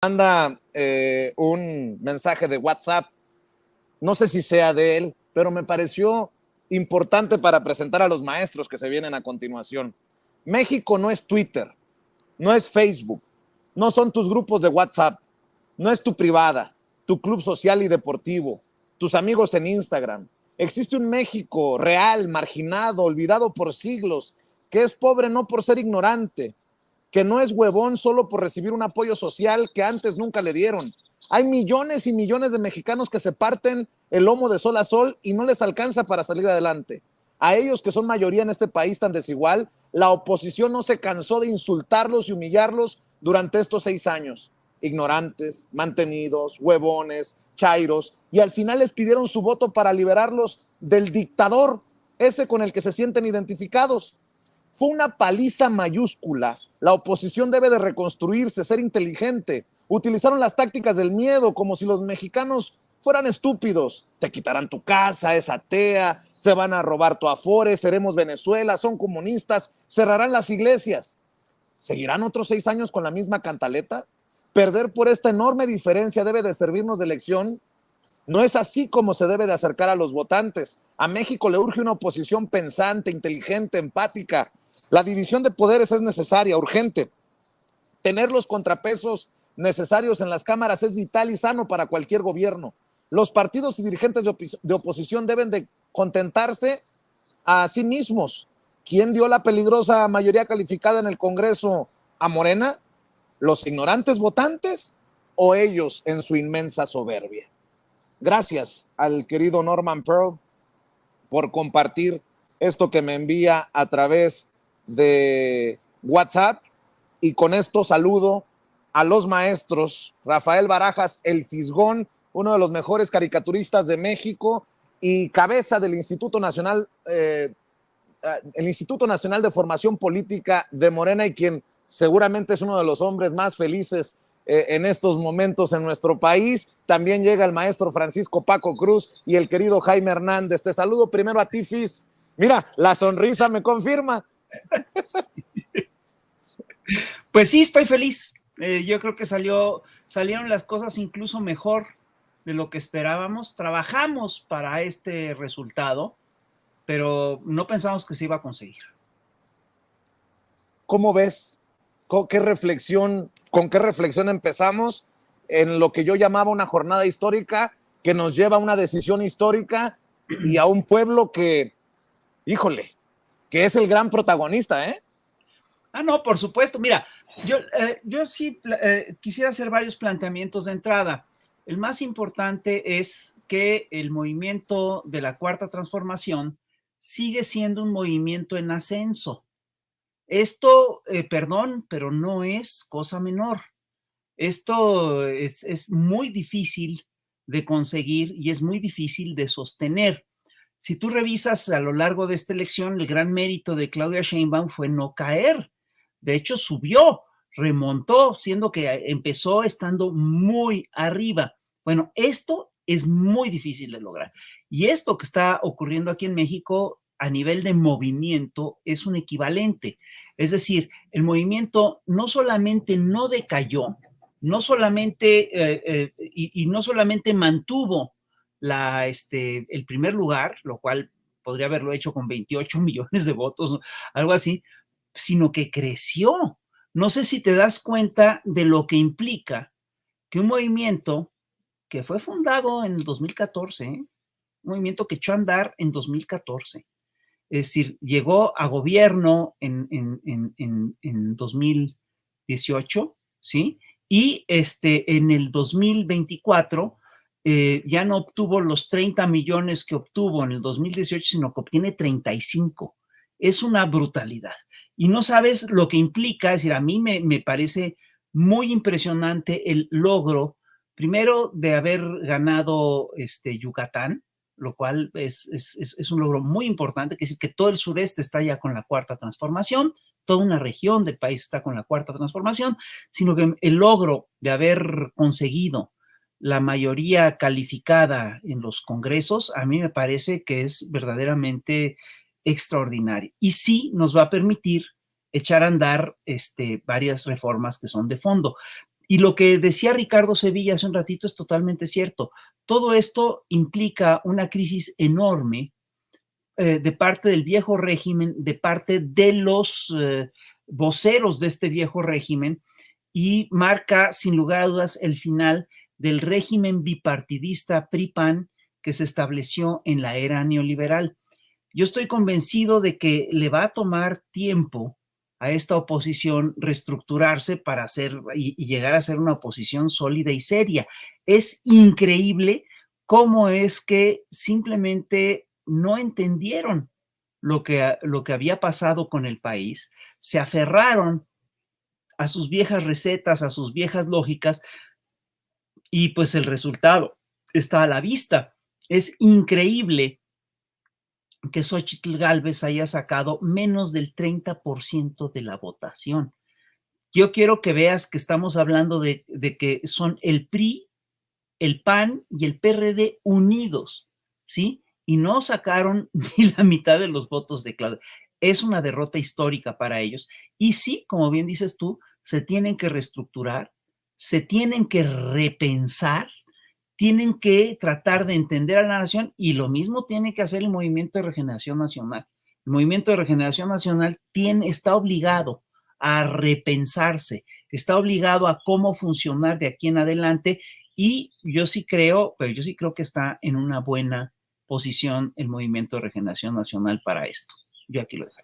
Manda un mensaje de WhatsApp, no sé si sea de él, pero me pareció importante para presentar a los maestros que se vienen a continuación. México no es Twitter, no es Facebook, no son tus grupos de WhatsApp, no es tu privada, tu club social y deportivo, tus amigos en Instagram. Existe un México real, marginado, olvidado por siglos, que es pobre no por ser ignorante, que no es huevón solo por recibir un apoyo social que antes nunca le dieron. Hay millones y millones de mexicanos que se parten el lomo de sol a sol y no les alcanza para salir adelante. A ellos, que son mayoría en este país tan desigual, la oposición no se cansó de insultarlos y humillarlos durante estos 6 años. Ignorantes, mantenidos, huevones, chairos, y al final les pidieron su voto para liberarlos del dictador, ese con el que se sienten identificados. Fue una paliza mayúscula. La oposición debe de reconstruirse, ser inteligente. Utilizaron las tácticas del miedo como si los mexicanos fueran estúpidos. Te quitarán tu casa, es atea, se van a robar tu afore, seremos Venezuela, son comunistas, cerrarán las iglesias. ¿Seguirán otros 6 años con la misma cantaleta? Perder por esta enorme diferencia debe de servirnos de lección. No es así como se debe de acercar a los votantes. A México le urge una oposición pensante, inteligente, empática. La división de poderes es necesaria, urgente. Tener los contrapesos necesarios en las cámaras es vital y sano para cualquier gobierno. Los partidos y dirigentes de oposición deben de contentarse a sí mismos. ¿Quién dio la peligrosa mayoría calificada en el Congreso a Morena? ¿Los ignorantes votantes o ellos en su inmensa soberbia? Gracias al querido Norman Pearl por compartir esto que me envía a través de WhatsApp, y con esto saludo a los maestros. Rafael Barajas, el Fisgón, uno de los mejores caricaturistas de México y cabeza del Instituto Nacional, el Instituto Nacional de Formación Política de Morena, y quien seguramente es uno de los hombres más felices en estos momentos en nuestro país. También llega el maestro Francisco Paco Cruz y el querido Jaime Hernández. Te saludo primero a ti, Fis. Mira, la sonrisa me confirma. Pues sí, estoy feliz. Yo creo que salieron las cosas incluso mejor de lo que esperábamos. Trabajamos para este resultado, pero no pensamos que se iba a conseguir. ¿Cómo ves? ¿Con qué reflexión empezamos en lo que yo llamaba una jornada histórica que nos lleva a una decisión histórica y a un pueblo que, híjole, que es el gran protagonista, ¿eh? Ah, no, por supuesto. Mira, yo sí quisiera hacer varios planteamientos de entrada. El más importante es que el movimiento de la Cuarta Transformación sigue siendo un movimiento en ascenso. Esto, perdón, pero no es cosa menor. Esto es muy difícil de conseguir y es muy difícil de sostener. Si tú revisas a lo largo de esta elección, el gran mérito de Claudia Sheinbaum fue no caer. De hecho, subió, remontó, siendo que empezó estando muy arriba. Bueno, esto es muy difícil de lograr. Y esto que está ocurriendo aquí en México a nivel de movimiento es un equivalente. Es decir, el movimiento no solamente no decayó, no solamente, y no solamente mantuvo el primer lugar, lo cual podría haberlo hecho con 28 millones de votos, algo así, sino que creció. No sé si te das cuenta de lo que implica que un movimiento que fue fundado en el 2014, un movimiento que echó a andar en 2014, es decir, llegó a gobierno en 2018, ¿sí? Y en el 2024 ya no obtuvo los 30 millones que obtuvo en el 2018, sino que obtiene 35. Es una brutalidad. Y no sabes lo que implica, es decir, a mí me parece muy impresionante el logro, primero, de haber ganado Yucatán, lo cual es un logro muy importante, que es decir, que todo el sureste está ya con la Cuarta Transformación, toda una región del país está con la Cuarta Transformación, sino que el logro de haber conseguido la mayoría calificada en los congresos, a mí me parece que es verdaderamente extraordinario. Y sí nos va a permitir echar a andar varias reformas que son de fondo. Y lo que decía Ricardo Sevilla hace un ratito es totalmente cierto. Todo esto implica una crisis enorme de parte del viejo régimen, de parte de los voceros de este viejo régimen, y marca sin lugar a dudas el final del régimen bipartidista PRI-PAN que se estableció en la era neoliberal. Yo estoy convencido de que le va a tomar tiempo a esta oposición reestructurarse para hacer y llegar a ser una oposición sólida y seria. Es increíble cómo es que simplemente no entendieron lo que había pasado con el país, se aferraron a sus viejas recetas, a sus viejas lógicas, y pues el resultado está a la vista. Es increíble que Xóchitl Gálvez haya sacado menos del 30% de la votación. Yo quiero que veas que estamos hablando de que son el PRI, el PAN y el PRD unidos, ¿sí? Y no sacaron ni la mitad de los votos de Claudia. Es una derrota histórica para ellos. Y sí, como bien dices tú, se tienen que reestructurar, se tienen que repensar, tienen que tratar de entender a la nación, y lo mismo tiene que hacer el Movimiento de Regeneración Nacional. El Movimiento de Regeneración Nacional está obligado a repensarse, está obligado a cómo funcionar de aquí en adelante, y yo sí creo que está en una buena posición el Movimiento de Regeneración Nacional para esto. Yo aquí lo dejo.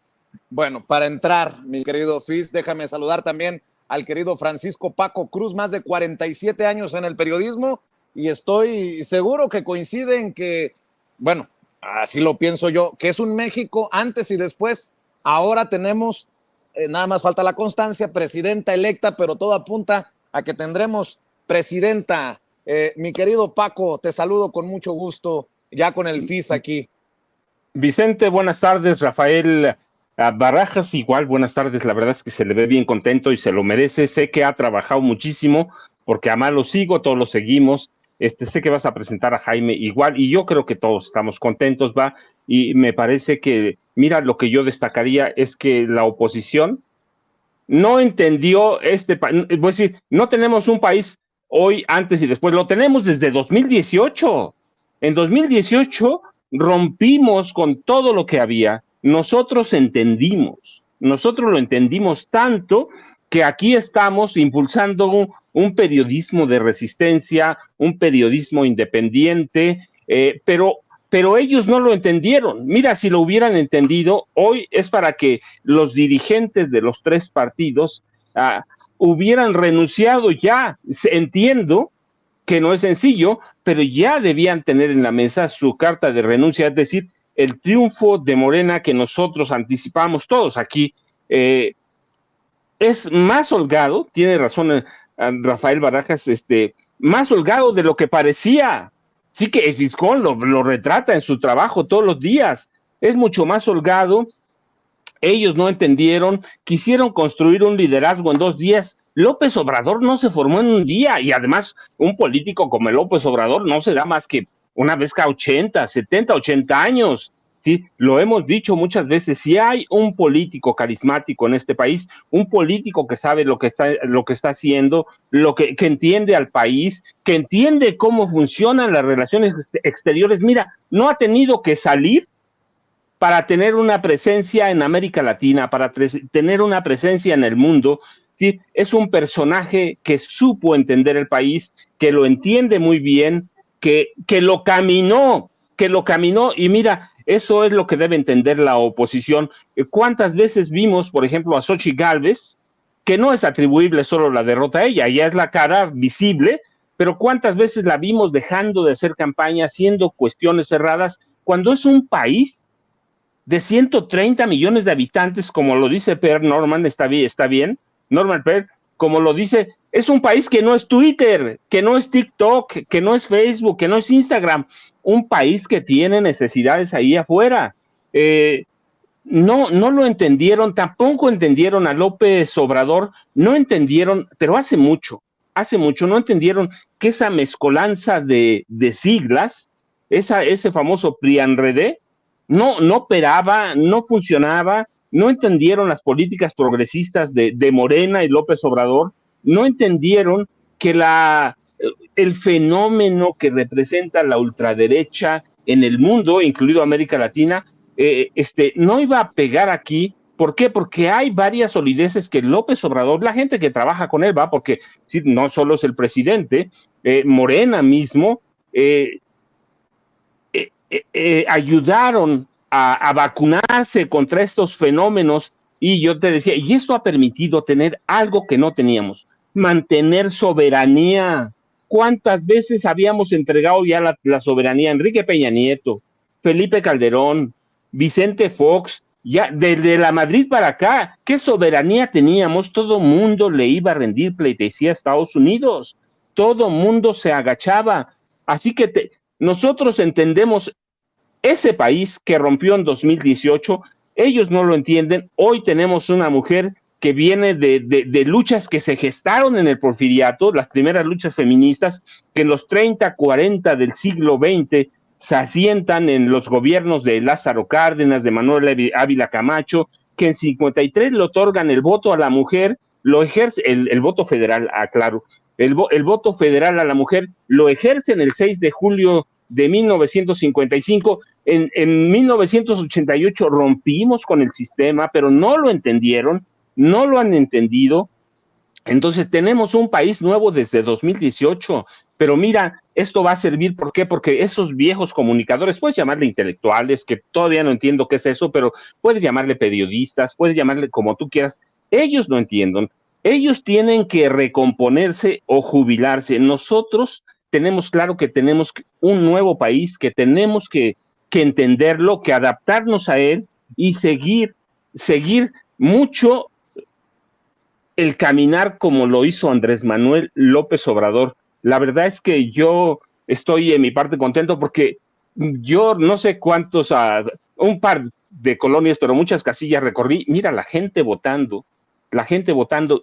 Bueno, para entrar, mi querido Fis, déjame saludar también al querido Francisco Paco Cruz, más de 47 años en el periodismo, y estoy seguro que coinciden que, bueno, así lo pienso yo, que es un México antes y después. Ahora tenemos, nada más falta la constancia, presidenta electa, pero todo apunta a que tendremos presidenta. Mi querido Paco, te saludo con mucho gusto, ya con el FIS aquí. Vicente, buenas tardes. Rafael Barajas, igual, buenas tardes. La verdad es que se le ve bien contento y se lo merece. Sé que ha trabajado muchísimo, porque además lo sigo, todos lo seguimos. Sé que vas a presentar a Jaime igual, y yo creo que todos estamos contentos, va. Y me parece que, mira, lo que yo destacaría es que la oposición no entendió voy a decir, no tenemos un país hoy, antes y después, lo tenemos desde 2018. En 2018 rompimos con todo lo que había. Nosotros lo entendimos tanto que aquí estamos impulsando un periodismo de resistencia, un periodismo independiente, pero ellos no lo entendieron. Mira, si lo hubieran entendido, hoy es para que los dirigentes de los tres partidos hubieran renunciado ya. Entiendo que no es sencillo, pero ya debían tener en la mesa su carta de renuncia, es decir, el triunfo de Morena que nosotros anticipamos todos aquí. Es más holgado, tiene razón Rafael Barajas, más holgado de lo que parecía. Sí que el Fiscón lo retrata en su trabajo todos los días. Es mucho más holgado. Ellos no entendieron, quisieron construir un liderazgo en 2 días. López Obrador no se formó en un día, y además un político como el López Obrador no se da más que una vez cada 80, 70, 80 años. Sí, lo hemos dicho muchas veces, si hay un político carismático en este país, un político que sabe lo que está haciendo, que entiende al país, que entiende cómo funcionan las relaciones exteriores, mira, no ha tenido que salir para tener una presencia en América Latina, para tener una presencia en el mundo. ¿Sí? Es un personaje que supo entender el país, que lo entiende muy bien, que lo caminó, y mira, eso es lo que debe entender la oposición. ¿Cuántas veces vimos, por ejemplo, a Xóchitl Gálvez, que no es atribuible solo la derrota a ella, ya es la cara visible, pero cuántas veces la vimos dejando de hacer campaña, haciendo cuestiones cerradas, cuando es un país de 130 millones de habitantes, como lo dice Per Norman, está bien, Norman Per, como lo dice, es un país que no es Twitter, que no es TikTok, que no es Facebook, que no es Instagram, un país que tiene necesidades ahí afuera. No lo entendieron, tampoco entendieron a López Obrador, no entendieron, pero hace mucho, no entendieron que esa mezcolanza de siglas, ese famoso PRIANREDE, no operaba, no funcionaba, no entendieron las políticas progresistas de Morena y López Obrador, no entendieron que el fenómeno que representa la ultraderecha en el mundo, incluido América Latina, no iba a pegar aquí. ¿Por qué? Porque hay varias solideces que López Obrador, la gente que trabaja con él, porque sí, no solo es el presidente, Morena mismo, ayudaron a vacunarse contra estos fenómenos, y yo te decía, y esto ha permitido tener algo que no teníamos, mantener soberanía. ¿Cuántas veces habíamos entregado ya la soberanía? Enrique Peña Nieto, Felipe Calderón, Vicente Fox, ya desde la Madrid para acá, ¿qué soberanía teníamos? Todo mundo le iba a rendir pleitesía a Estados Unidos, todo mundo se agachaba. Así que nosotros entendemos ese país que rompió en 2018, ellos no lo entienden. Hoy tenemos una mujer que viene de luchas que se gestaron en el porfiriato, las primeras luchas feministas, que en los 30, 40 del siglo XX se asientan en los gobiernos de Lázaro Cárdenas, de Manuel Ávila Camacho, que en 53 le otorgan el voto a la mujer, lo ejerce, el voto federal, aclaro, el voto federal a la mujer lo ejercen el 6 de julio de 1955. En 1988 rompimos con el sistema, pero no lo entendieron, no lo han entendido. Entonces tenemos un país nuevo desde 2018, pero mira, esto va a servir, ¿por qué? Porque esos viejos comunicadores, puedes llamarle intelectuales, que todavía no entiendo qué es eso, pero puedes llamarle periodistas, puedes llamarle como tú quieras, ellos no entienden, ellos tienen que recomponerse o jubilarse. Nosotros tenemos claro que tenemos un nuevo país, que tenemos que entenderlo, que adaptarnos a él y seguir mucho el caminar como lo hizo Andrés Manuel López Obrador. La verdad es que yo estoy en mi parte contento porque yo no sé cuántos, un par de colonias, pero muchas casillas recorrí. Mira, la gente votando,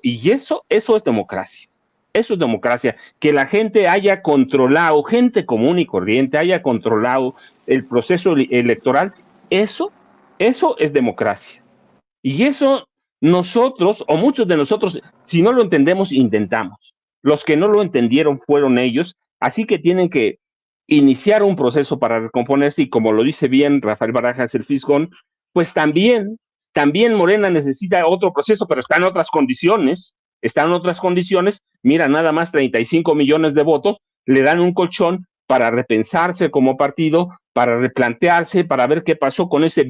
y eso es democracia. Eso es democracia, que la gente haya controlado, gente común y corriente haya controlado el proceso electoral, eso es democracia. Y eso nosotros, o muchos de nosotros, si no lo entendemos, intentamos. Los que no lo entendieron fueron ellos, así que tienen que iniciar un proceso para recomponerse, y como lo dice bien Rafael Barajas, el Fisgón, pues también Morena necesita otro proceso, pero está en otras condiciones, mira, nada más 35 millones de votos, le dan un colchón para repensarse como partido, para replantearse, para ver qué pasó con ese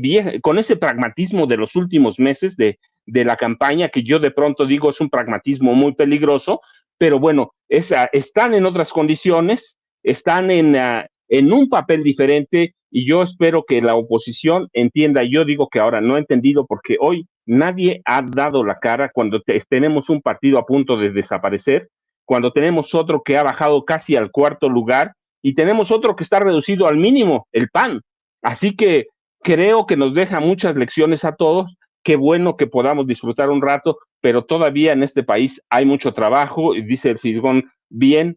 pragmatismo de los últimos meses de la campaña, que yo de pronto digo es un pragmatismo muy peligroso, pero bueno, están en otras condiciones, están en un papel diferente, y yo espero que la oposición entienda. Yo digo que ahora no ha entendido, porque hoy nadie ha dado la cara cuando tenemos un partido a punto de desaparecer, cuando tenemos otro que ha bajado casi al cuarto lugar, y tenemos otro que está reducido al mínimo, el PAN. Así que creo que nos deja muchas lecciones a todos. Qué bueno que podamos disfrutar un rato, pero todavía en este país hay mucho trabajo, y dice el Fisgón, bien,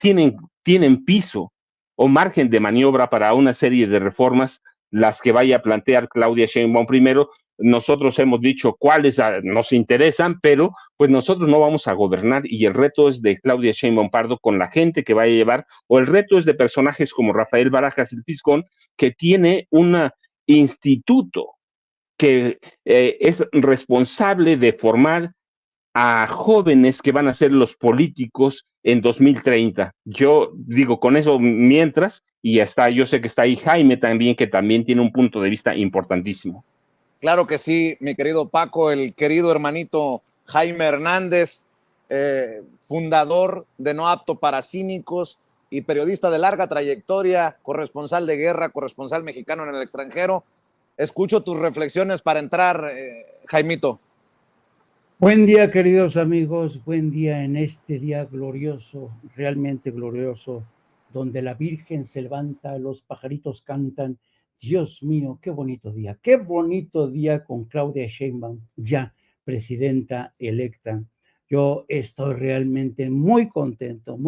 tienen piso o margen de maniobra para una serie de reformas, las que vaya a plantear Claudia Sheinbaum primero. Nosotros hemos dicho cuáles nos interesan, pero pues nosotros no vamos a gobernar, y el reto es de Claudia Sheinbaum Pardo con la gente que vaya a llevar, o el reto es de personajes como Rafael Barajas, el Fisgón, que tiene un instituto que es responsable de formar a jóvenes que van a ser los políticos en 2030. Yo digo con eso mientras, y yo sé que está ahí Jaime también, que también tiene un punto de vista importantísimo. Claro que sí, mi querido Paco, el querido hermanito Jaime Hernández, fundador de No Apto para Cínicos y periodista de larga trayectoria, corresponsal de guerra, corresponsal mexicano en el extranjero. Escucho tus reflexiones para entrar, Jaimito. Buen día, queridos amigos, buen día en este día glorioso, realmente glorioso, donde la Virgen se levanta, los pajaritos cantan. Dios mío, qué bonito día con Claudia Sheinbaum, ya presidenta electa. Yo estoy realmente muy contento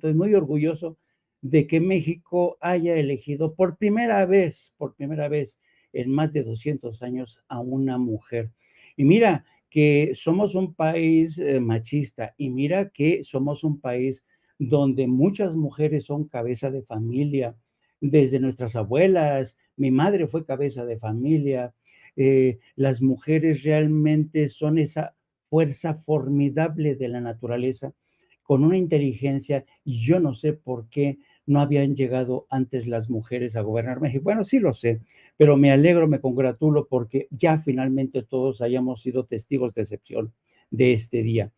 y muy orgulloso de que México haya elegido por primera vez en más de 200 años a una mujer. Y mira, que somos un país machista, y mira que somos un país donde muchas mujeres son cabeza de familia, desde nuestras abuelas. Mi madre fue cabeza de familia. Las mujeres realmente son esa fuerza formidable de la naturaleza, con una inteligencia, y yo no sé por qué no habían llegado antes las mujeres a gobernar México. Bueno, sí lo sé, pero me alegro, me congratulo porque ya finalmente todos hayamos sido testigos de excepción de este día.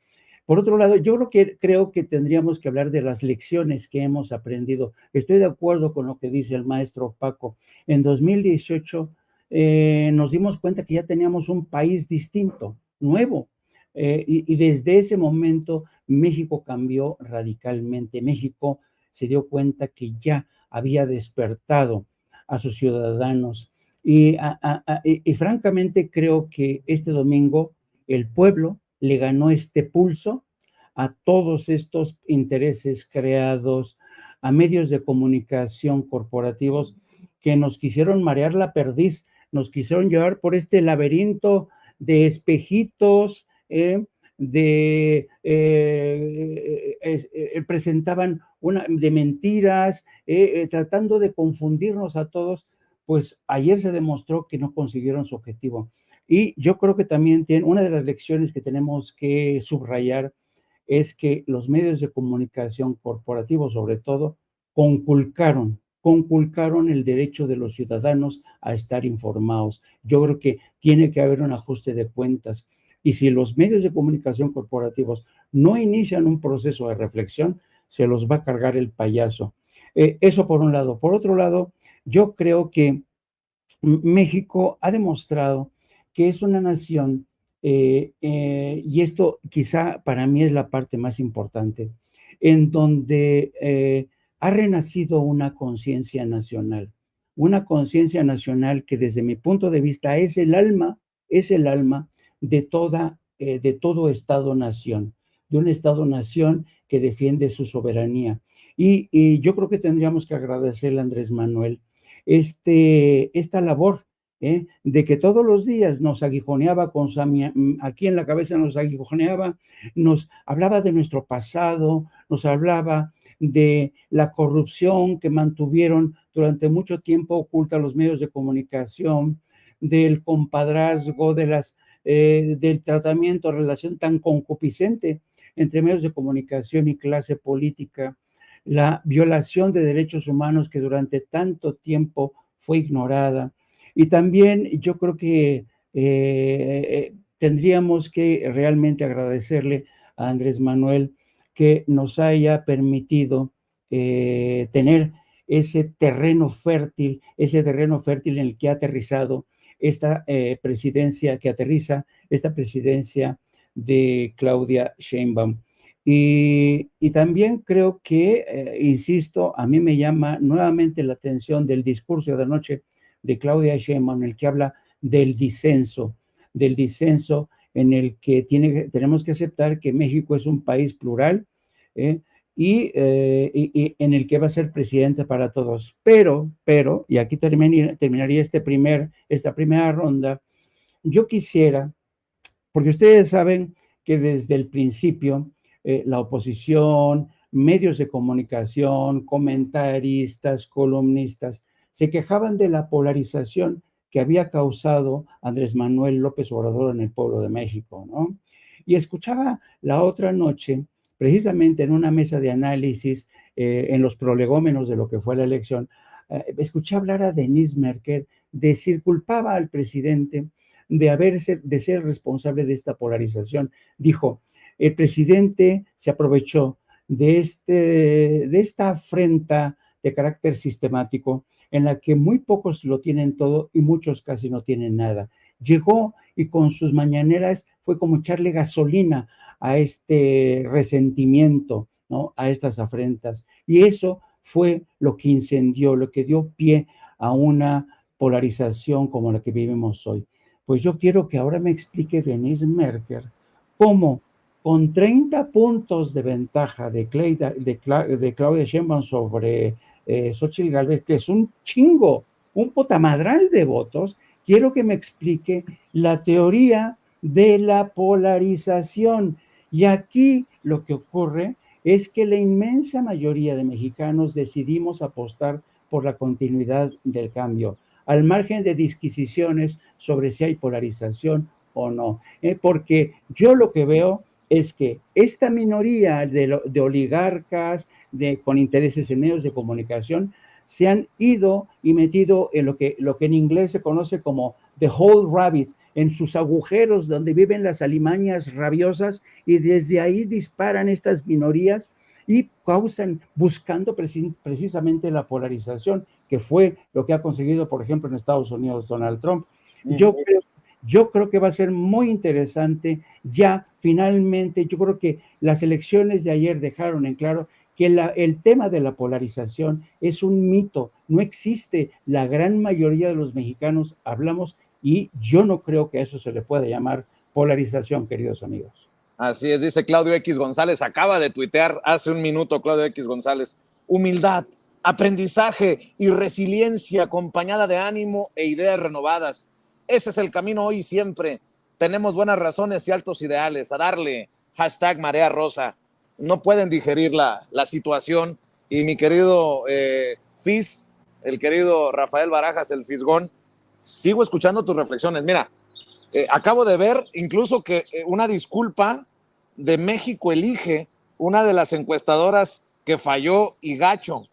Por otro lado, yo creo que tendríamos que hablar de las lecciones que hemos aprendido. Estoy de acuerdo con lo que dice el maestro Paco. En 2018 nos dimos cuenta que ya teníamos un país distinto, nuevo, y desde ese momento México cambió radicalmente. México se dio cuenta que ya había despertado a sus ciudadanos. Y francamente creo que este domingo el pueblo le ganó este pulso a todos estos intereses creados, a medios de comunicación corporativos que nos quisieron marear la perdiz, nos quisieron llevar por este laberinto de espejitos, presentaban de mentiras, tratando de confundirnos a todos. Pues ayer se demostró que no consiguieron su objetivo. Y yo creo que también una de las lecciones que tenemos que subrayar es que los medios de comunicación corporativos, sobre todo, conculcaron el derecho de los ciudadanos a estar informados. Yo creo que tiene que haber un ajuste de cuentas. Y si los medios de comunicación corporativos no inician un proceso de reflexión, se los va a cargar el payaso. Eso por un lado. Por otro lado, yo creo que México ha demostrado que es una nación, y esto quizá para mí es la parte más importante, en donde ha renacido una conciencia nacional que desde mi punto de vista es el alma de todo Estado-nación, de un Estado-nación que defiende su soberanía. Y yo creo que tendríamos que agradecerle a Andrés Manuel esta labor, de que todos los días nos aguijoneaba aquí en la cabeza, nos aguijoneaba, nos hablaba de nuestro pasado, nos hablaba de la corrupción que mantuvieron durante mucho tiempo oculta los medios de comunicación, del compadrazgo, del tratamiento, relación tan concupiscente entre medios de comunicación y clase política, la violación de derechos humanos que durante tanto tiempo fue ignorada. Y también yo creo que tendríamos que realmente agradecerle a Andrés Manuel que nos haya permitido tener ese terreno fértil en el que ha aterrizado esta presidencia de Claudia Sheinbaum. Y también creo que, insisto, a mí me llama nuevamente la atención del discurso de anoche de Claudia Sheinbaum, en el que habla del disenso en el que tenemos que aceptar que México es un país plural, y en el que va a ser presidente para todos. Pero, y aquí terminaría esta primera ronda, yo quisiera, porque ustedes saben que desde el principio la oposición, medios de comunicación, comentaristas, columnistas, se quejaban de la polarización que había causado Andrés Manuel López Obrador en el pueblo de México, ¿no? Y escuchaba la otra noche, precisamente en una mesa de análisis, en los prolegómenos de lo que fue la elección, escuché hablar a Denise Merker, culpaba al presidente de ser responsable de esta polarización. Dijo, el presidente se aprovechó de esta afrenta de carácter sistemático en la que muy pocos lo tienen todo y muchos casi no tienen nada. Llegó y con sus mañaneras fue como echarle gasolina a este resentimiento, ¿no? A estas afrentas. Y eso fue lo que incendió, lo que dio pie a una polarización como la que vivimos hoy. Pues yo quiero que ahora me explique Denise Merker cómo con 30 puntos de ventaja de Claudia Sheinbaum sobre Xochitl Gálvez, que es un chingo, un potamadral de votos, quiero que me explique la teoría de la polarización. Y aquí lo que ocurre es que la inmensa mayoría de mexicanos decidimos apostar por la continuidad del cambio, al margen de disquisiciones sobre si hay polarización o no. Porque yo lo que veo es que esta minoría de oligarcas con intereses en medios de comunicación se han ido y metido en lo que en inglés se conoce como the whole rabbit, en sus agujeros donde viven las alimañas rabiosas, y desde ahí disparan estas minorías y causan, buscando precisamente la polarización, que fue lo que ha conseguido, por ejemplo, en Estados Unidos Donald Trump. Yo creo que va a ser muy interesante. Ya finalmente, yo creo que las elecciones de ayer dejaron en claro que el tema de la polarización es un mito, no existe. La gran mayoría de los mexicanos hablamos, y yo no creo que a eso se le pueda llamar polarización, queridos amigos. Así es, dice Claudio X González, acaba de tuitear hace un minuto Claudio X González: humildad, aprendizaje y resiliencia acompañada de ánimo e ideas renovadas. Ese es el camino hoy y siempre. Tenemos buenas razones y altos ideales. A darle, #Marea Rosa. No pueden digerir la situación. Y mi querido Fis, el querido Rafael Barajas, el Fisgón, sigo escuchando tus reflexiones. Mira, acabo de ver incluso que una disculpa de México Elige, una de las encuestadoras que falló y gacho.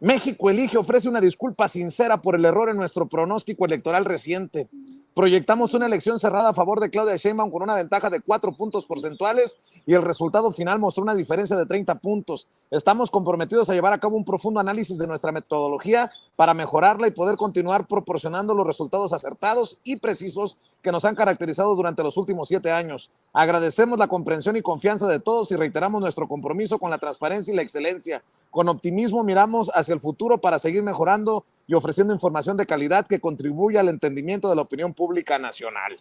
México Elige ofrece una disculpa sincera por el error en nuestro pronóstico electoral reciente. Proyectamos una elección cerrada a favor de Claudia Sheinbaum con una ventaja de 4 puntos porcentuales y el resultado final mostró una diferencia de 30 puntos. Estamos comprometidos a llevar a cabo un profundo análisis de nuestra metodología para mejorarla y poder continuar proporcionando los resultados acertados y precisos que nos han caracterizado durante los últimos 7 años. Agradecemos la comprensión y confianza de todos y reiteramos nuestro compromiso con la transparencia y la excelencia. Con optimismo miramos hacia el futuro para seguir mejorando y ofreciendo información de calidad que contribuya al entendimiento de la opinión pública nacional.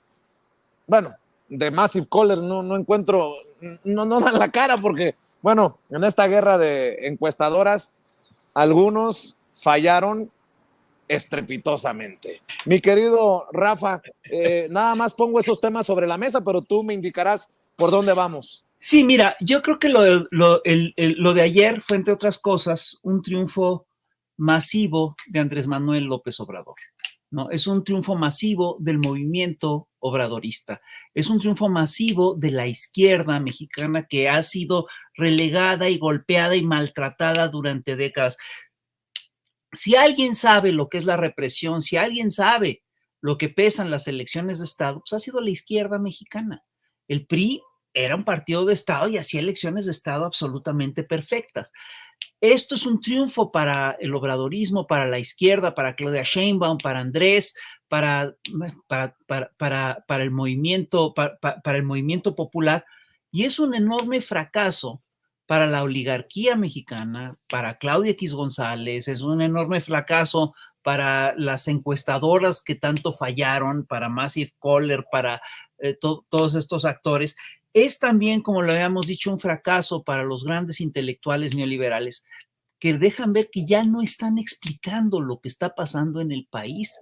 Bueno, de Massive Caller no encuentro, no dan la cara porque, bueno, en esta guerra de encuestadoras, algunos fallaron estrepitosamente. Mi querido Rafa, nada más pongo esos temas sobre la mesa, pero tú me indicarás por dónde vamos. Sí, mira, yo creo que lo de ayer fue, entre otras cosas, un triunfo masivo de Andrés Manuel López Obrador, ¿no? Es un triunfo masivo del movimiento obradorista, es un triunfo masivo de la izquierda mexicana que ha sido relegada y golpeada y maltratada durante décadas. Si alguien sabe lo que es la represión, si alguien sabe lo que pesan las elecciones de Estado, pues ha sido la izquierda mexicana. El PRI era un partido de Estado y hacía elecciones de Estado absolutamente perfectas. Esto es un triunfo para el obradorismo, para la izquierda, para Claudia Sheinbaum, para Andrés, para el movimiento, para el movimiento popular, y es un enorme fracaso para la oligarquía mexicana, para Claudia X González, es un enorme fracaso para las encuestadoras que tanto fallaron, para Massive Caller, para todos estos actores. Es también, como lo habíamos dicho, un fracaso para los grandes intelectuales neoliberales que dejan ver que ya no están explicando lo que está pasando en el país.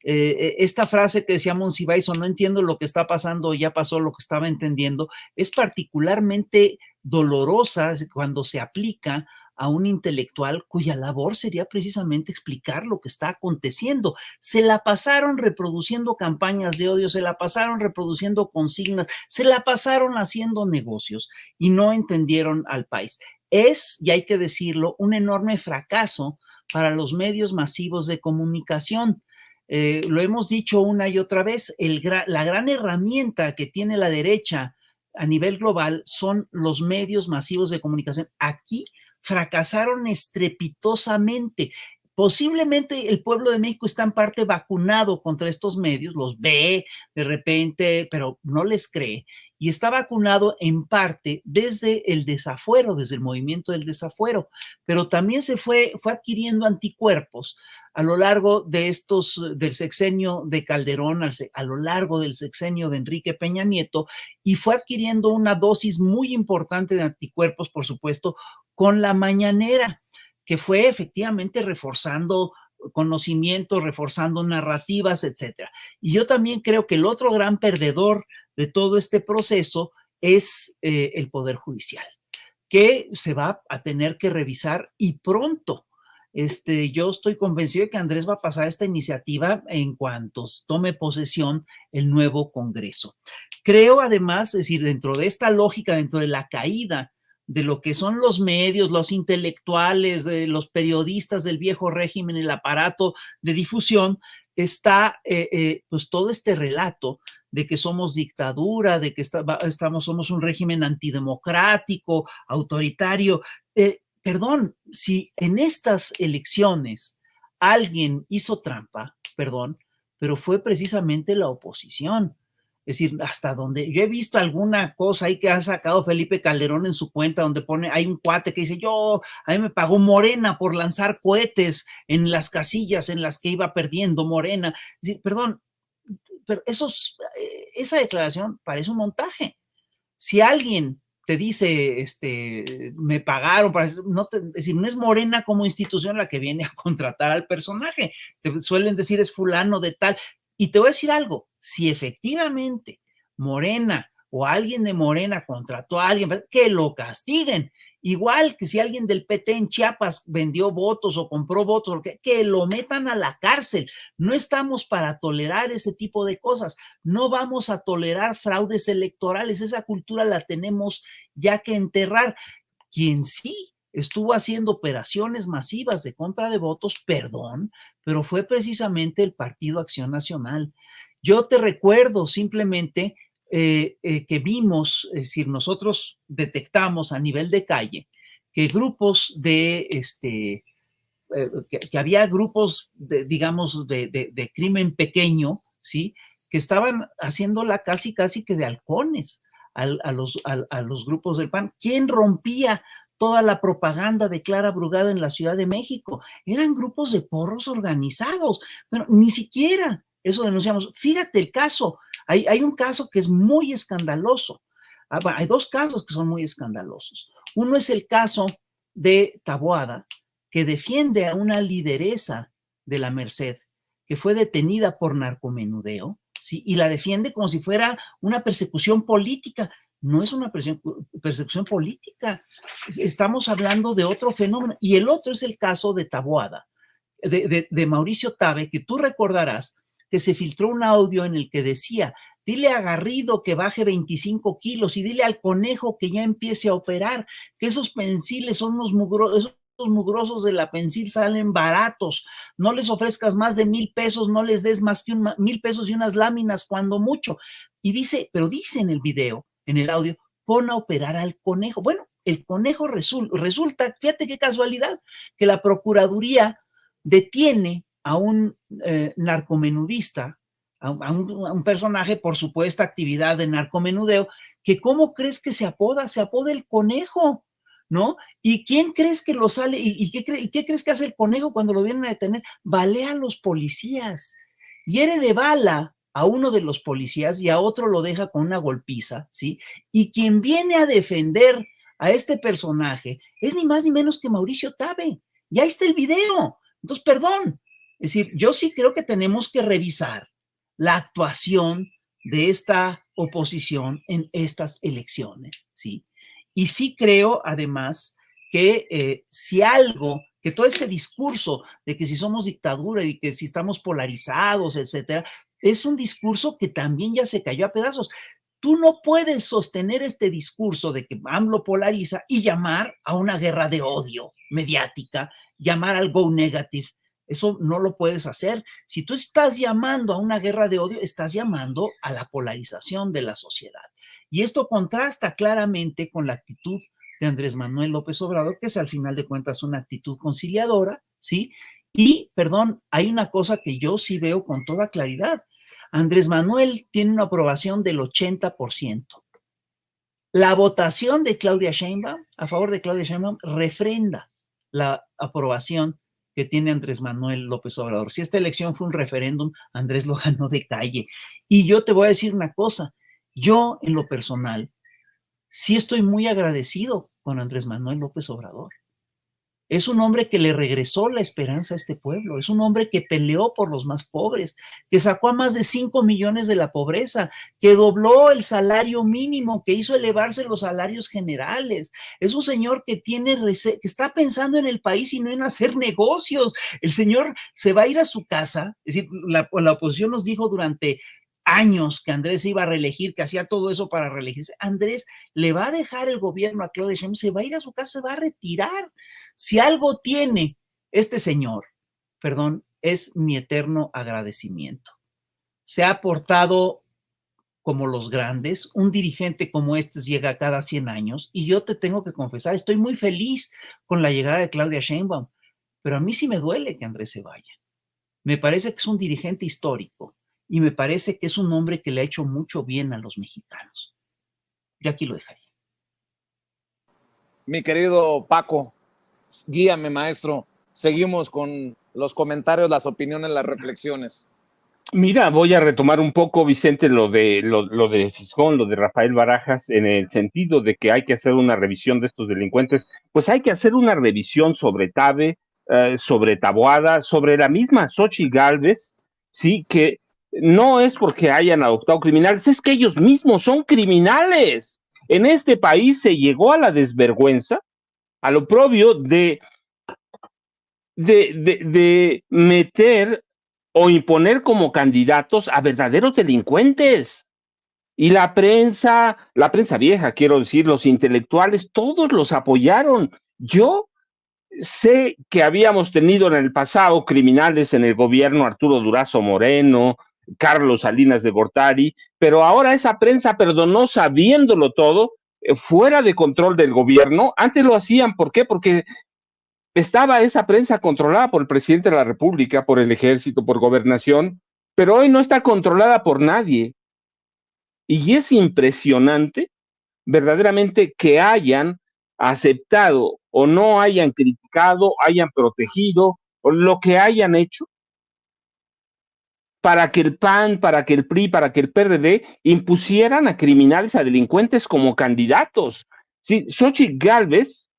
Esta frase que decía Monsiváis, o no entiendo lo que está pasando, ya pasó lo que estaba entendiendo, es particularmente dolorosa cuando se aplica a un intelectual cuya labor sería precisamente explicar lo que está aconteciendo. Se la pasaron reproduciendo campañas de odio, se la pasaron reproduciendo consignas, se la pasaron haciendo negocios y no entendieron al país. Es, y hay que decirlo, un enorme fracaso para los medios masivos de comunicación. Lo hemos dicho una y otra vez, la gran herramienta que tiene la derecha a nivel global son los medios masivos de comunicación. Aquí fracasaron estrepitosamente. Posiblemente el pueblo de México está en parte vacunado contra estos medios, los ve de repente, pero no les cree, y está vacunado en parte desde el desafuero, desde el movimiento del desafuero, pero también fue adquiriendo anticuerpos a lo largo de del sexenio de Calderón, a lo largo del sexenio de Enrique Peña Nieto, y fue adquiriendo una dosis muy importante de anticuerpos, por supuesto, con la mañanera, que fue efectivamente reforzando conocimiento, reforzando narrativas, etcétera. Y yo también creo que el otro gran perdedor de todo este proceso es el Poder Judicial, que se va a tener que revisar y pronto. Yo estoy convencido de que Andrés va a pasar esta iniciativa en cuanto tome posesión el nuevo Congreso. Creo además, es decir, dentro de esta lógica, dentro de la caída de lo que son los medios, los intelectuales, los periodistas del viejo régimen, el aparato de difusión, está pues todo este relato de que somos dictadura, de que somos un régimen antidemocrático, autoritario. Perdón, si en estas elecciones alguien hizo trampa, perdón, pero fue precisamente la oposición. Es decir, hasta donde yo he visto alguna cosa ahí que ha sacado Felipe Calderón en su cuenta, donde hay un cuate que dice, a mí me pagó Morena por lanzar cohetes en las casillas en las que iba perdiendo Morena. Es decir, perdón, pero esa declaración parece un montaje. Si alguien te dice, me pagaron para, es decir, no es Morena como institución la que viene a contratar al personaje, te suelen decir es fulano de tal. Y te voy a decir algo, si efectivamente Morena o alguien de Morena contrató a alguien, que lo castiguen. Igual que si alguien del PT en Chiapas vendió votos o compró votos, que lo metan a la cárcel. No estamos para tolerar ese tipo de cosas. No vamos a tolerar fraudes electorales. Esa cultura la tenemos ya que enterrar. Quien sí estuvo haciendo operaciones masivas de compra de votos, perdón, pero fue precisamente el Partido Acción Nacional. Yo te recuerdo simplemente que vimos, es decir, nosotros detectamos a nivel de calle que grupos de, que había grupos, digamos, de crimen pequeño, ¿sí? Que estaban haciéndola casi que de halcones a los grupos del PAN. ¿Quién rompía toda la propaganda de Clara Brugada en la Ciudad de México? Eran grupos de porros organizados, pero ni siquiera eso denunciamos. Fíjate el caso, hay un caso que es muy escandaloso. Hay dos casos que son muy escandalosos. Uno es el caso de Taboada, que defiende a una lideresa de la Merced, que fue detenida por narcomenudeo, ¿sí? Y la defiende como si fuera una persecución política. No es una persecución política. Estamos hablando de otro fenómeno. Y el otro es el caso de Taboada, de Mauricio Tabe, que tú recordarás que se filtró un audio en el que decía, dile a Garrido que baje 25 kilos y dile al Conejo que ya empiece a operar, que esos pensiles son unos mugrosos de la pensil salen baratos, no les ofrezcas más de 1,000 pesos, no les des más que 1,000 pesos y unas láminas cuando mucho. Y dice, pero dice en el video, en el audio, pon a operar al Conejo. Bueno, el Conejo resulta, fíjate qué casualidad, que la Procuraduría detiene a un narcomenudista, a un personaje por supuesta actividad de narcomenudeo, que ¿cómo crees que se apoda? Se apoda el Conejo, ¿no? ¿Y quién crees que lo sale? ¿Y qué crees que hace el Conejo cuando lo vienen a detener? Balea a los policías, hiere de bala a uno de los policías y a otro lo deja con una golpiza, ¿sí? Y quien viene a defender a este personaje es ni más ni menos que Mauricio Tabe. Y ahí está el video. Entonces, perdón. Es decir, yo sí creo que tenemos que revisar la actuación de esta oposición en estas elecciones, ¿sí? Y sí creo, además, que si algo, que todo este discurso de que si somos dictadura y que si estamos polarizados, etcétera, es un discurso que también ya se cayó a pedazos. Tú no puedes sostener este discurso de que AMLO polariza y llamar a una guerra de odio mediática, llamar al go negative. Eso no lo puedes hacer. Si tú estás llamando a una guerra de odio, estás llamando a la polarización de la sociedad. Y esto contrasta claramente con la actitud de Andrés Manuel López Obrador, que es al final de cuentas una actitud conciliadora, ¿sí? Y, perdón, hay una cosa que yo sí veo con toda claridad. Andrés Manuel tiene una aprobación del 80%. La votación de Claudia Sheinbaum, a favor de Claudia Sheinbaum, refrenda la aprobación que tiene Andrés Manuel López Obrador. Si esta elección fue un referéndum, Andrés lo ganó de calle. Y yo te voy a decir una cosa, yo en lo personal sí estoy muy agradecido con Andrés Manuel López Obrador. Es un hombre que le regresó la esperanza a este pueblo. Es un hombre que peleó por los más pobres, que sacó a más de 5 millones de la pobreza, que dobló el salario mínimo, que hizo elevarse los salarios generales. Es un señor que que está pensando en el país y no en hacer negocios. El señor se va a ir a su casa. Es decir, la oposición nos dijo durante años que Andrés iba a reelegir, que hacía todo eso para reelegirse. Andrés le va a dejar el gobierno a Claudia Sheinbaum, se va a ir a su casa, se va a retirar. Si algo tiene este señor, perdón, es mi eterno agradecimiento. Se ha portado como los grandes, un dirigente como este llega cada 100 años, y yo te tengo que confesar, estoy muy feliz con la llegada de Claudia Sheinbaum, pero a mí sí me duele que Andrés se vaya. Me parece que es un dirigente histórico y me parece que es un hombre que le ha hecho mucho bien a los mexicanos. Yo aquí lo dejaría. Mi querido Paco, guíame, maestro. Seguimos con los comentarios, las opiniones, las reflexiones. Mira, voy a retomar un poco, Vicente, lo de Fisgón, lo de Rafael Barajas, en el sentido de que hay que hacer una revisión de estos delincuentes. Pues hay que hacer una revisión sobre Tabe, sobre Taboada, sobre la misma Xochitl Gálvez, sí, que no es porque hayan adoptado criminales, es que ellos mismos son criminales. En este país se llegó a la desvergüenza, al oprobio de meter o imponer como candidatos a verdaderos delincuentes. Y la prensa vieja, quiero decir, los intelectuales, todos los apoyaron. Yo sé que habíamos tenido en el pasado criminales en el gobierno, Arturo Durazo Moreno, Carlos Salinas de Gortari, pero ahora esa prensa perdonó sabiéndolo todo, fuera de control del gobierno. Antes lo hacían, ¿por qué? Porque estaba esa prensa controlada por el presidente de la República, por el ejército, por gobernación, pero hoy no está controlada por nadie. Y es impresionante, verdaderamente, que hayan aceptado o no hayan criticado, hayan protegido, o lo que hayan hecho, para que el PAN, para que el PRI, para que el PRD impusieran a criminales, a delincuentes como candidatos. Sí, Xochitl Gálvez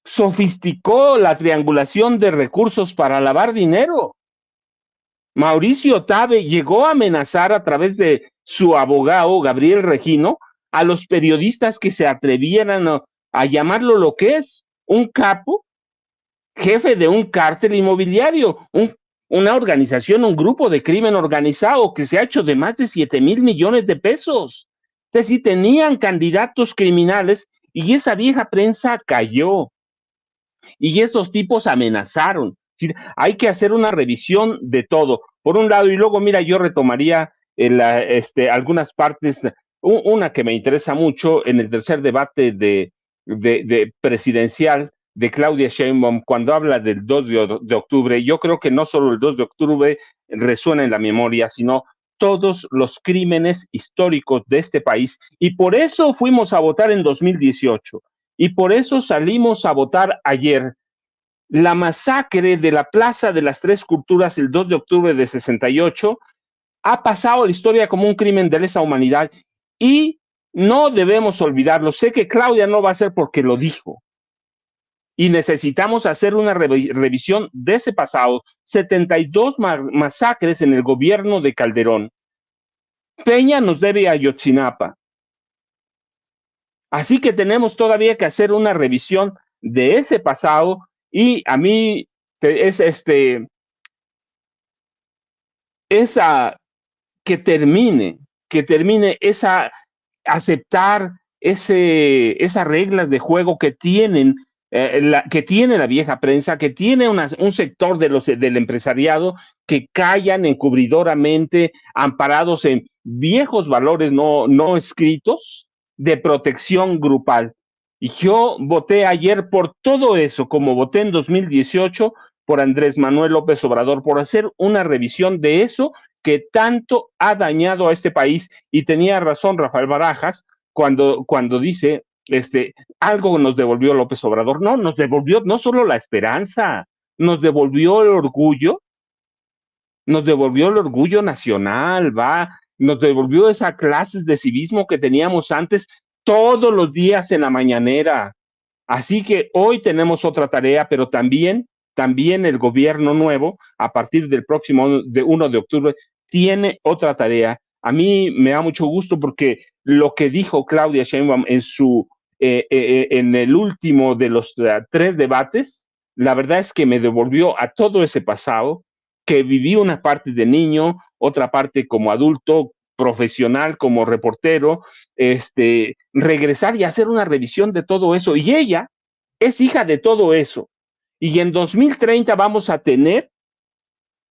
sofisticó la triangulación de recursos para lavar dinero. Mauricio Tabe llegó a amenazar a través de su abogado, Gabriel Regino, a los periodistas que se atrevieran a llamarlo lo que es, un capo, jefe de un cártel inmobiliario, una organización, un grupo de crimen organizado que se ha hecho de más de 7,000 millones de pesos. Entonces, sí, tenían candidatos criminales y esa vieja prensa cayó. Y estos tipos amenazaron. Hay que hacer una revisión de todo. Por un lado, y luego, mira, yo retomaría algunas partes, una que me interesa mucho en el tercer debate de presidencial de Claudia Sheinbaum, cuando habla del 2 de octubre. Yo creo que no solo el 2 de octubre resuena en la memoria, sino todos los crímenes históricos de este país. Y por eso fuimos a votar en 2018. Y por eso salimos a votar ayer. La masacre de la Plaza de las Tres Culturas el 2 de octubre de 68 ha pasado a la historia como un crimen de lesa humanidad y no debemos olvidarlo. Sé que Claudia no va a ser porque lo dijo y necesitamos hacer una revisión de ese pasado. 72 masacres en el gobierno de Calderón. Peña nos debe a Ayotzinapa. Así que tenemos todavía que hacer una revisión de ese pasado y a mí es esa que termine esa aceptar esas reglas de juego que tienen que tiene la vieja prensa, que tiene un sector del empresariado que callan encubridoramente, amparados en viejos valores no escritos de protección grupal. Y yo voté ayer por todo eso, como voté en 2018 por Andrés Manuel López Obrador, por hacer una revisión de eso que tanto ha dañado a este país. Y tenía razón Rafael Barajas cuando dice, algo nos devolvió López Obrador. No, nos devolvió no solo la esperanza, nos devolvió el orgullo nacional, nos devolvió esas clases de civismo que teníamos antes todos los días en la mañanera. Así que hoy tenemos otra tarea, pero también el gobierno nuevo, a partir del próximo 1 de octubre, tiene otra tarea. A mí me da mucho gusto porque lo que dijo Claudia Sheinbaum en el último de los 3 debates, la verdad es que me devolvió a todo ese pasado, que viví una parte de niño, otra parte como adulto, profesional, como reportero, regresar y hacer una revisión de todo eso. Y ella es hija de todo eso. Y en 2030 vamos a tener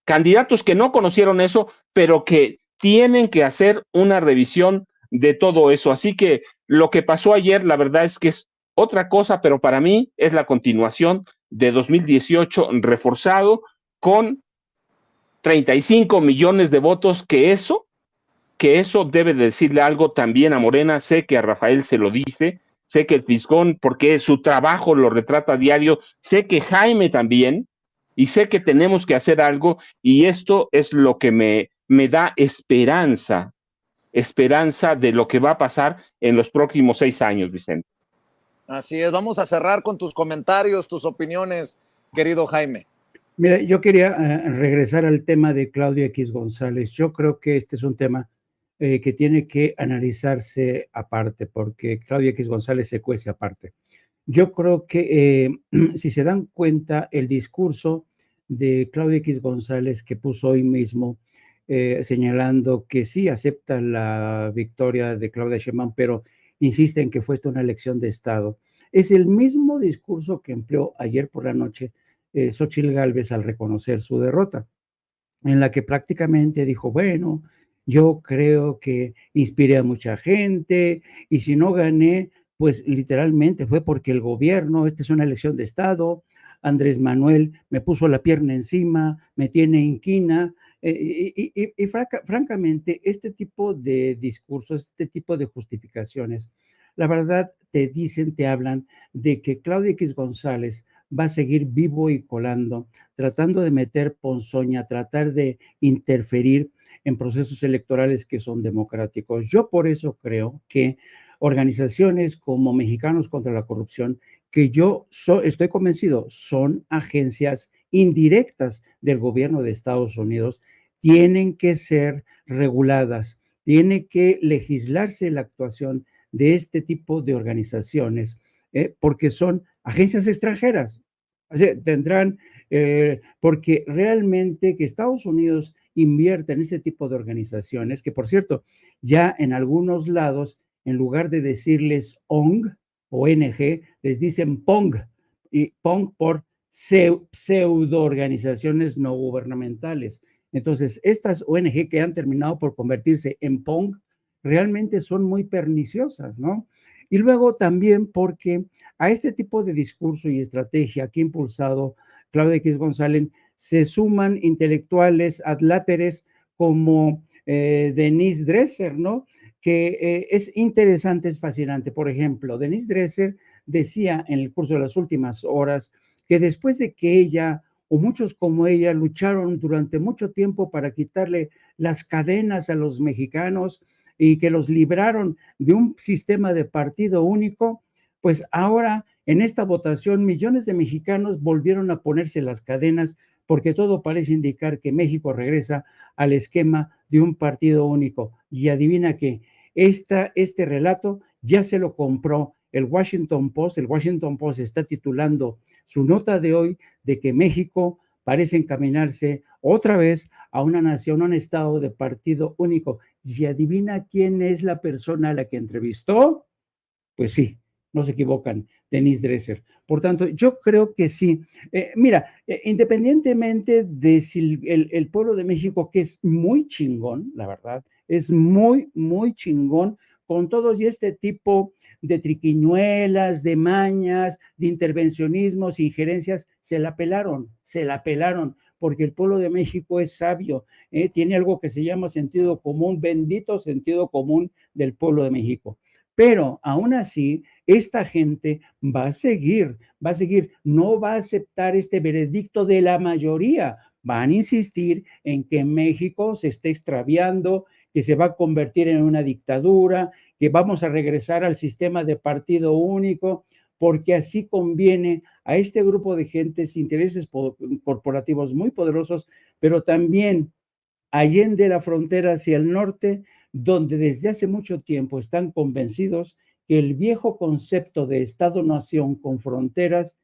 candidatos que no conocieron eso, pero que tienen que hacer una revisión de todo eso. Así que lo que pasó ayer, la verdad es que es otra cosa, pero para mí es la continuación de 2018 reforzado con 35 millones de votos, que eso debe de decirle algo también a Morena. Sé que a Rafael se lo dice, sé que el Fisgón, porque su trabajo lo retrata a diario, sé que Jaime también, y sé que tenemos que hacer algo, y esto es lo que me da esperanza de lo que va a pasar en los próximos 6 años, Vicente. Así es, vamos a cerrar con tus comentarios, tus opiniones, querido Jaime. Mira, yo quería regresar al tema de Claudia X González. Yo creo que este es un tema que tiene que analizarse aparte, porque Claudia X González se cuece aparte. Yo creo que si se dan cuenta, el discurso de Claudia X González que puso hoy mismo, señalando que sí acepta la victoria de Claudia Sheinbaum, pero insiste en que fue esta una elección de Estado, es el mismo discurso que empleó ayer por la noche Xóchitl Gálvez al reconocer su derrota, en la que prácticamente dijo, bueno, yo creo que inspiré a mucha gente y si no gané, pues literalmente fue porque el gobierno, esta es una elección de Estado, Andrés Manuel me puso la pierna encima, me tiene inquina, francamente, este tipo de discursos, este tipo de justificaciones, la verdad te dicen, te hablan de que Claudia X González va a seguir vivo y colando, tratando de meter ponzoña, tratar de interferir en procesos electorales que son democráticos. Yo por eso creo que organizaciones como Mexicanos contra la Corrupción, que yo estoy convencido son agencias indirectas del gobierno de Estados Unidos, tienen que ser reguladas, tiene que legislarse la actuación de este tipo de organizaciones, porque son agencias extranjeras. O sea, tendrán, porque realmente que Estados Unidos invierta en este tipo de organizaciones, que por cierto, ya en algunos lados, en lugar de decirles ONG, les dicen PONG, y PONG por pseudo organizaciones no gubernamentales. Entonces, estas ONG que han terminado por convertirse en PONG realmente son muy perniciosas, ¿no? Y luego también porque a este tipo de discurso y estrategia que ha impulsado Claudia X González se suman intelectuales adláteres como Denise Dresser, ¿no? Que es interesante, es fascinante. Por ejemplo, Denise Dresser decía en el curso de las últimas horas que después de que ella o muchos como ella lucharon durante mucho tiempo para quitarle las cadenas a los mexicanos y que los libraron de un sistema de partido único, pues ahora en esta votación millones de mexicanos volvieron a ponerse las cadenas porque todo parece indicar que México regresa al esquema de un partido único. Y adivina qué, este relato ya se lo compró el Washington Post. El Washington Post está titulando su nota de hoy de que México parece encaminarse otra vez a una nación, a un estado de partido único. Y adivina quién es la persona a la que entrevistó. Pues sí, no se equivocan, Denise Dresser. Por tanto, yo creo que sí. Mira, independientemente de si el pueblo de México, que es muy chingón, la verdad, es muy, muy chingón, con todos y este tipo de triquiñuelas, de mañas, de intervencionismos, injerencias, se la pelaron, porque el pueblo de México es sabio, tiene algo que se llama sentido común, bendito sentido común del pueblo de México. Pero aún así, esta gente va a seguir, no va a aceptar este veredicto de la mayoría, van a insistir en que México se está extraviando, que se va a convertir en una dictadura, que vamos a regresar al sistema de partido único, porque así conviene a este grupo de gentes, intereses corporativos muy poderosos, pero también allende la frontera hacia el norte, donde desde hace mucho tiempo están convencidos que el viejo concepto de Estado-nación con fronteras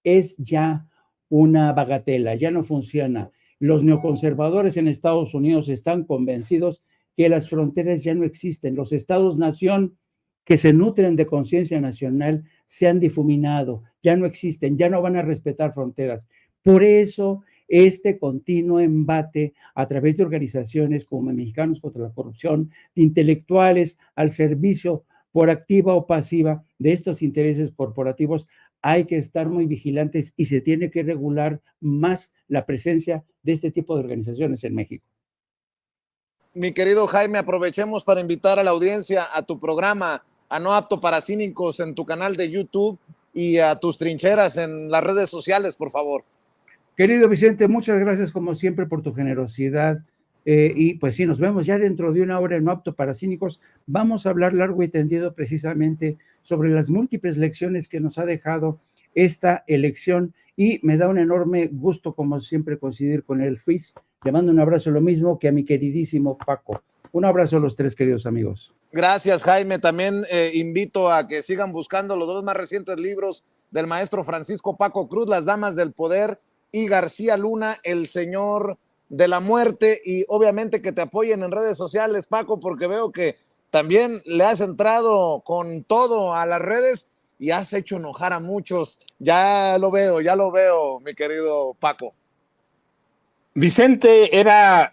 es ya una bagatela, ya no funciona. Los neoconservadores en Estados Unidos están convencidos que las fronteras ya no existen. Los estados-nación que se nutren de conciencia nacional se han difuminado, ya no existen, ya no van a respetar fronteras. Por eso, este continuo embate a través de organizaciones como Mexicanos contra la Corrupción, de intelectuales al servicio por activa o pasiva de estos intereses corporativos, hay que estar muy vigilantes y se tiene que regular más la presencia de este tipo de organizaciones en México. Mi querido Jaime, aprovechemos para invitar a la audiencia a tu programa, a No Apto para Cínicos, en tu canal de YouTube y a tus trincheras en las redes sociales, por favor. Querido Vicente, muchas gracias como siempre por tu generosidad. Y pues sí, nos vemos ya dentro de una hora en No Apto para Cínicos. Vamos a hablar largo y tendido precisamente sobre las múltiples lecciones que nos ha dejado esta elección y me da un enorme gusto como siempre coincidir con el FIS. Le mando un abrazo, lo mismo que a mi queridísimo Paco. Un abrazo a los tres, queridos amigos. Gracias, Jaime. También invito a que sigan buscando los dos más recientes libros del maestro Francisco Paco Cruz, Las Damas del Poder, y García Luna, El Señor de la Muerte, y obviamente que te apoyen en redes sociales, Paco, porque veo que también le has entrado con todo a las redes y has hecho enojar a muchos. Ya lo veo, mi querido Paco. Vicente,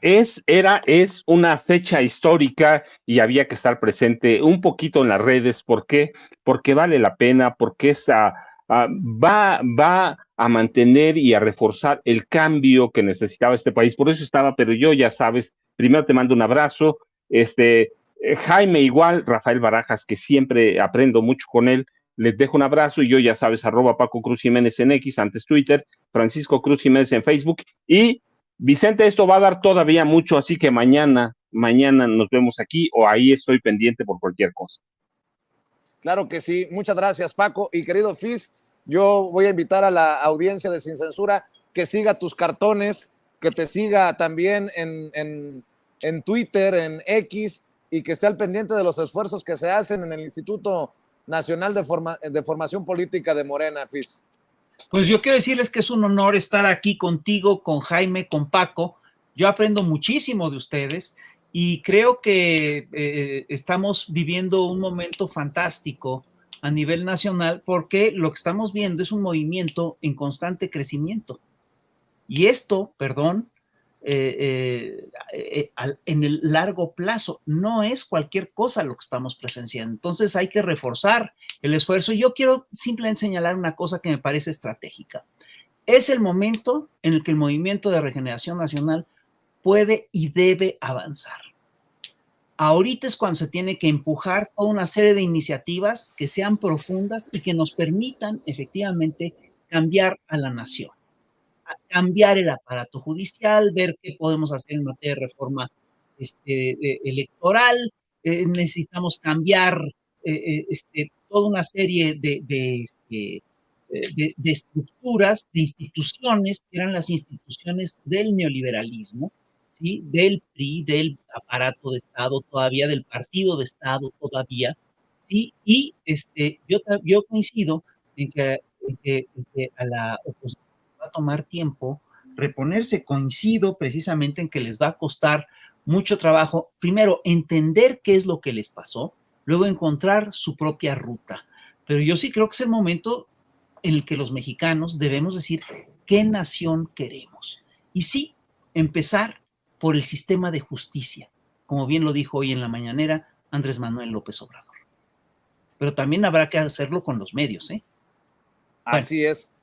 es una fecha histórica y había que estar presente un poquito en las redes. ¿Por qué? Porque vale la pena, porque va a mantener y a reforzar el cambio que necesitaba este país. Por eso estaba, pero yo ya sabes, primero te mando un abrazo, Jaime igual, Rafael Barajas, que siempre aprendo mucho con él, les dejo un abrazo y yo ya sabes, @Paco Cruz Jiménez en X, antes Twitter, Francisco Cruz Jiménez en Facebook y Vicente, esto va a dar todavía mucho, así que mañana nos vemos aquí o ahí estoy pendiente por cualquier cosa. Claro que sí, muchas gracias, Paco. Y querido Fis, yo voy a invitar a la audiencia de Sin Censura que siga tus cartones, que te siga también en Twitter, en X, y que esté al pendiente de los esfuerzos que se hacen en el Instituto Nacional de Formación Política de Morena, Fis. Pues yo quiero decirles que es un honor estar aquí contigo, con Jaime, con Paco. Yo aprendo muchísimo de ustedes y creo que estamos viviendo un momento fantástico a nivel nacional porque lo que estamos viendo es un movimiento en constante crecimiento. Y esto, en el largo plazo, no es cualquier cosa lo que estamos presenciando. Entonces hay que reforzar el esfuerzo. Y yo quiero simplemente señalar una cosa que me parece estratégica. Es el momento en el que el Movimiento de Regeneración Nacional puede y debe avanzar. Ahorita es cuando se tiene que empujar toda una serie de iniciativas que sean profundas y que nos permitan efectivamente cambiar a la nación. Cambiar el aparato judicial, ver qué podemos hacer en materia de reforma electoral, necesitamos cambiar toda una serie de estructuras, de instituciones, que eran las instituciones del neoliberalismo, ¿sí? Del PRI, del aparato de Estado todavía, del partido de Estado todavía, ¿sí? Y yo coincido en que a la oposición va a tomar tiempo reponerse. Coincido precisamente en que les va a costar mucho trabajo, primero, entender qué es lo que les pasó, luego encontrar su propia ruta. Pero yo sí creo que es el momento en el que los mexicanos debemos decir qué nación queremos. Y sí, empezar por el sistema de justicia, como bien lo dijo hoy en la mañanera Andrés Manuel López Obrador. Pero también habrá que hacerlo con los medios, ¿eh? Así es.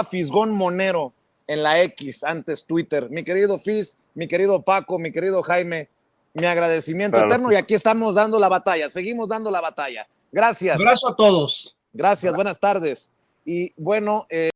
@Fisgón Monero en la X, antes Twitter. Mi querido Fis, mi querido Paco, mi querido Jaime, mi agradecimiento eterno, y aquí estamos dando la batalla, seguimos dando la batalla. Gracias. Abrazo a todos. Gracias, buenas tardes. Y bueno,